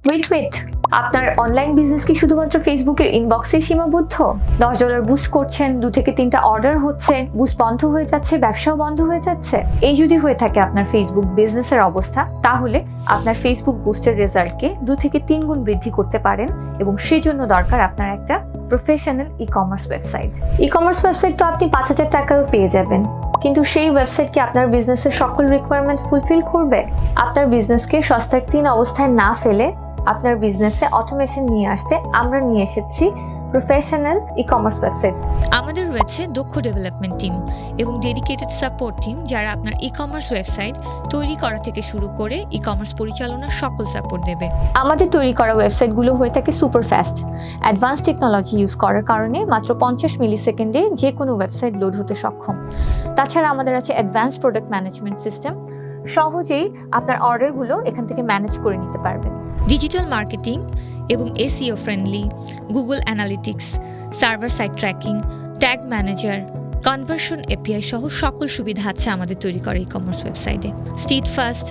Wait, আপনার online business কি শুধুমাত্র ফেসবুকের ইনবক্সে সীমাবদ্ধ? $10 বুস্ট করছেন, 2 থেকে 3টা অর্ডার হচ্ছে, বুস্ট বন্ধ হয়ে যাচ্ছে, ব্যবসাও বন্ধ হয়ে যাচ্ছে। এই যদি হয়ে থাকে আপনার ফেসবুক বিজনেসের অবস্থা, তাহলে আপনার ফেসবুক বুস্টের রেজাল্টকে 2 থেকে 3 গুণ বৃদ্ধি করতে পারেন এবং সেজন্য দরকার আপনার একটা professional ecommerce website. Ecommerce website তো আপনি 5,000 টাকাও পেয়ে যাবেন, কিন্তু সেই ওয়েবসাইট কি আপনার বিজনেসের সকল রিকোয়ারমেন্ট ফুলফিল করবে? আপনার বিজনেসকে সস্তার 3 অবস্থায় না ফেলে আপনার বিজনেসে অটোমেশন নিয়ে আসতে আমরা নিয়ে এসেছি প্রফেশনাল ই-কমার্স ওয়েবসাইট। আমাদের রয়েছে দক্ষ ডেভেলপমেন্ট টিম এবং ডেডিকেটেড সাপোর্ট টিম, যারা আপনার ই-কমার্স ওয়েবসাইট তৈরি করা থেকে শুরু করে ই-কমার্স পরিচালনার সকল সাপোর্ট দেবে। আমাদের তৈরি করা ওয়েবসাইটগুলো হয়ে থাকে super fast. Advance technology use করার কারণে মাত্র 50 মিলিসেকেন্ডে যে কোনো ওয়েবসাইট লোড হতে সক্ষম। তাছাড়া আমাদের আছে অ্যাডভান্স প্রোডাক্ট ম্যানেজমেন্ট সিস্টেম, সহজেই আপনার অর্ডারগুলো এখান থেকে ম্যানেজ করে নিতে পারবেন। ডিজিটাল মার্কেটিং এবং SEO friendly, Google analytics, server site tracking, tag manager, conversion API সহ সকল সুবিধা আছে আমাদের তৈরি করা ই কমার্স ওয়েবসাইটে। স্ট্রিট ফাস্ট,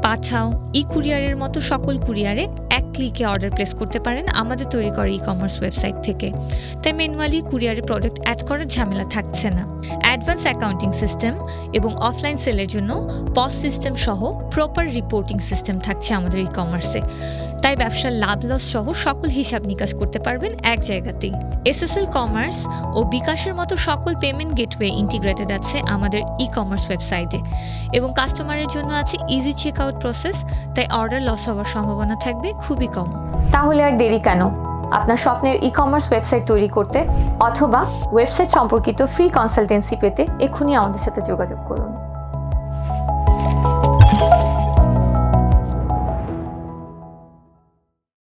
পাঠাও, ই কুরিয়ারের মতো সকল কুরিয়ারে এক ক্লিকে অর্ডার প্লেস করতে পারেন আমাদের তৈরি করা ই কমার্স ওয়েবসাইট থেকে। তাই ম্যানুয়ালি কুরিয়ারে প্রোডাক্ট অ্যাড করার ঝামেলা থাকছে না। অ্যাডভান্স অ্যাকাউন্টিং সিস্টেম এবং অফলাইন সেলের জন্য পস সিস্টেম সহ প্রপার রিপোর্টিং সিস্টেম থাকছে আমাদের ই কমার্সে। তাই ব্যবসার লাভ লস সহ সকল হিসাব নিকাশ করতে পারবেন এক জায়গাতেই। এসএসএল কমার্স ও বিকাশের মতো সকল পেমেন্ট গেটওয়ে ইন্টিগ্রেটেড আছে আমাদের ই কমার্স ওয়েবসাইটে এবং কাস্টমারের জন্য আছে ইজি চেক আউট প্রসেস, তাই অর্ডার লস হওয়ার সম্ভাবনা থাকবে খুবই কম। তাহলে আর দেরি কেন? আপনার স্বপ্নের ই কমার্স ওয়েবসাইট তৈরি করতে অথবা ওয়েবসাইট সম্পর্কিত ফ্রি কনসালটেন্সি পেতে এক্ষুনি আমাদের সাথে যোগাযোগ করুন।